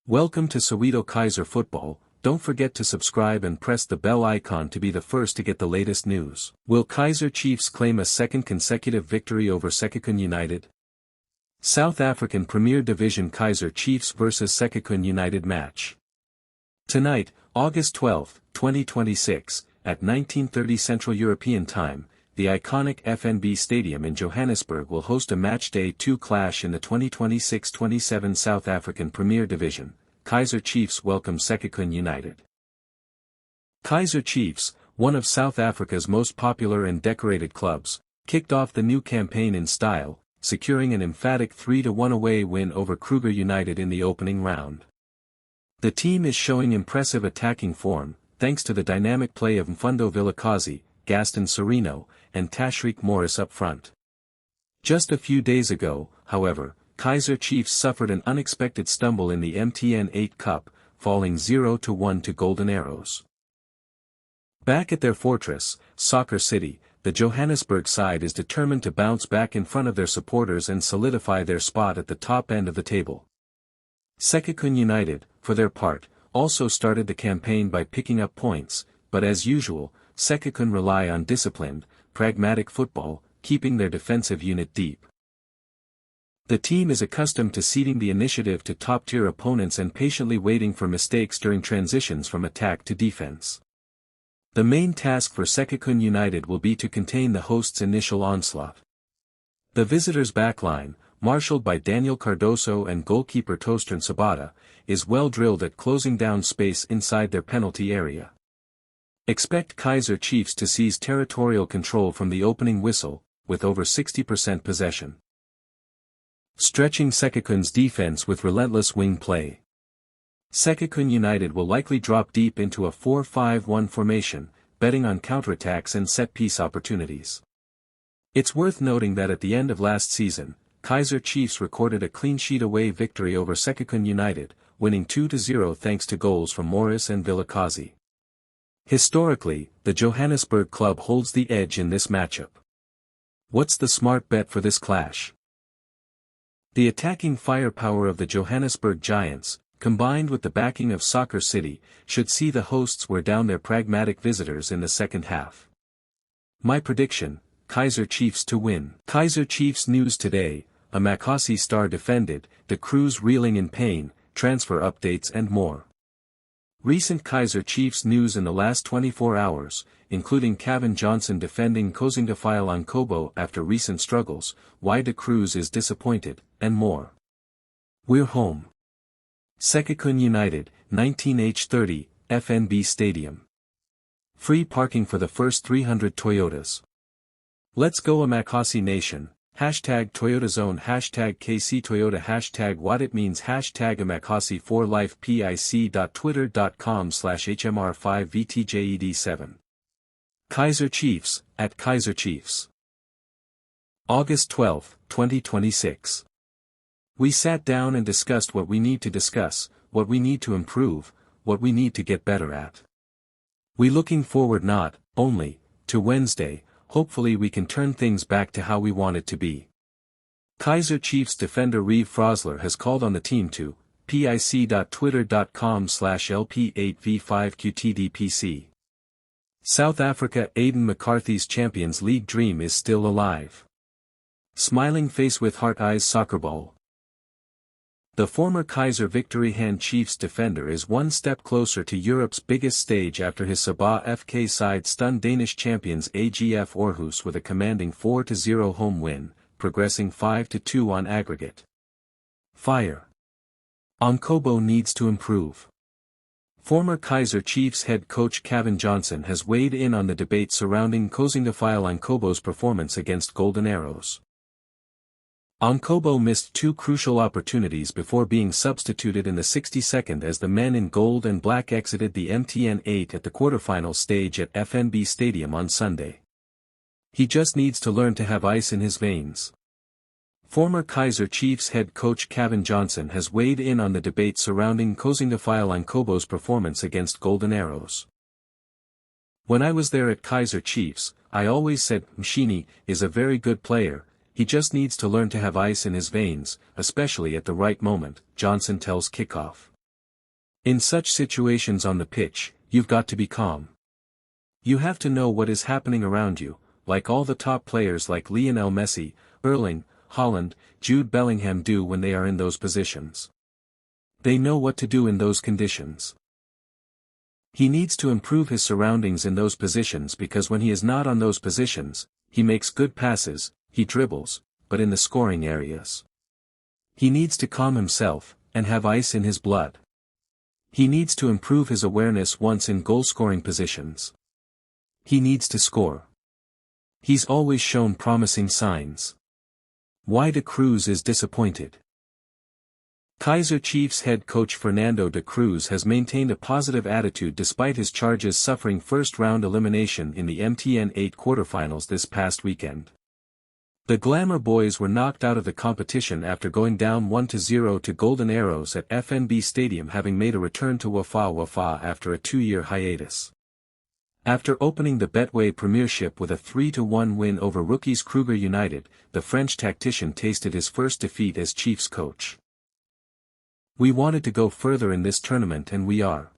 Welcome to Soweto Kaizer Football. Don't forget to subscribe and press the bell icon to be the first to get the latest news. Will Kaizer Chiefs claim a second consecutive victory over Sekhukhune United? South African Premier Division Kaizer Chiefs vs Sekhukhune United match. Tonight, August 12, 2026, at 19:30 Central European Time, the iconic FNB Stadium in Johannesburg will host a Matchday 2 clash in the 2026-27 South African Premier Division. Kaizer Chiefs welcome Sekhukhune United. Kaizer Chiefs, one of South Africa's most popular and decorated clubs, kicked off the new campaign in style, securing an emphatic 3-1 away win over Kruger United in the opening round. The team is showing impressive attacking form, thanks to the dynamic play of Mfundo Vilakazi, Gaston Sereno, and Tashreeq Morris up front. Just a few days ago, however, Kaizer Chiefs suffered an unexpected stumble in the MTN 8 Cup, falling 0-1 to Golden Arrows. Back at their fortress, Soccer City, the Johannesburg side is determined to bounce back in front of their supporters and solidify their spot at the top end of the table. Sekhukhune United, for their part, also started the campaign by picking up points, but as usual, Sekhukhune rely on disciplined, pragmatic football, keeping their defensive unit deep. The team is accustomed to ceding the initiative to top-tier opponents and patiently waiting for mistakes during transitions from attack to defense. The main task for Sekhukhune United will be to contain the hosts' initial onslaught. The visitors' backline, marshaled by Daniel Cardoso and goalkeeper Tostern Sabata, is well drilled at closing down space inside their penalty area. Expect Kaizer Chiefs to seize territorial control from the opening whistle, with over 60% possession. Stretching Sekhukhune's defense with relentless wing play. Sekhukhune United will likely drop deep into a 4-5-1 formation, betting on counterattacks and set-piece opportunities. It's worth noting that at the end of last season, Kaizer Chiefs recorded a clean-sheet away victory over Sekhukhune United, winning 2-0 thanks to goals from Morris and Vilakazi. Historically, the Johannesburg club holds the edge in this matchup. What's the smart bet for this clash? The attacking firepower of the Johannesburg Giants, combined with the backing of Soccer City, should see the hosts wear down their pragmatic visitors in the second half. My prediction: Kaizer Chiefs to win. Kaizer Chiefs news today: a Makasi star defended, the crews reeling in pain, transfer updates and more. Recent Kaizer Chiefs news in the last 24 hours, including Kevin Johnson defending Kosingafile Nkobo after recent struggles, why De Cruz is disappointed, and more. We're home. Sekhukhune United, 19H30, FNB Stadium. Free parking for the first 300 Toyotas. Let's go Amakasi Nation. Hashtag Toyota Zone, hashtag KC Toyota, hashtag what it means, hashtag Amakasi for life, pic.twitter.com/HMR5VTJED7. Kaizer Chiefs, at Kaizer Chiefs. August 12, 2026. We sat down and discussed what we need to discuss, what we need to improve, what we need to get better at. We looking forward not, only, to Wednesday. Hopefully we can turn things back to how we want it to be. Kaizer Chiefs defender Reeve Frosler has called on the team to pic.twitter.com/LP8V5QTDPC. South Africa Aiden McCarthy's Champions League dream is still alive. Smiling face with heart eyes soccer ball. The former Kaizer Victory Hand Chiefs defender is one step closer to Europe's biggest stage after his Sabah FK side stunned Danish champions AGF Aarhus with a commanding 4-0 home win, progressing 5-2 on aggregate. Fire. Nkobo needs to improve. Former Kaizer Chiefs head coach Kevin Johnson has weighed in on the debate surrounding Kosingafile Nkobo's performance against Golden Arrows. Nkobo missed two crucial opportunities before being substituted in the 62nd as the men in gold and black exited the MTN 8 at the quarterfinal stage at FNB Stadium on Sunday. He just needs to learn to have ice in his veins. Former Kaizer Chiefs head coach Kevin Johnson has weighed in on the debate surrounding Kosingafile Nkobo's performance against Golden Arrows. When I was there at Kaizer Chiefs, I always said Mshini is a very good player. He just needs to learn to have ice in his veins, especially at the right moment, Johnson tells Kickoff. In such situations on the pitch, you've got to be calm. You have to know what is happening around you, like all the top players like Lionel Messi, Erling, Haaland, Jude Bellingham do when they are in those positions. They know what to do in those conditions. He needs to improve his surroundings in those positions because when he is not on those positions, he makes good passes, he dribbles, but in the scoring areas. He needs to calm himself, and have ice in his blood. He needs to improve his awareness once in goal-scoring positions. He needs to score. He's always shown promising signs. Why de Cruz is disappointed. Kaiser Chiefs head coach Fernando de Cruz has maintained a positive attitude despite his charges suffering first-round elimination in the MTN 8 quarterfinals this past weekend. The Glamour boys were knocked out of the competition after going down 1-0 to Golden Arrows at FNB Stadium, having made a return to Wafa after a 2-year hiatus. After opening the Betway Premiership with a 3-1 win over rookies Kruger United, the French tactician tasted his first defeat as Chiefs coach. "We wanted to go further in this tournament and we are.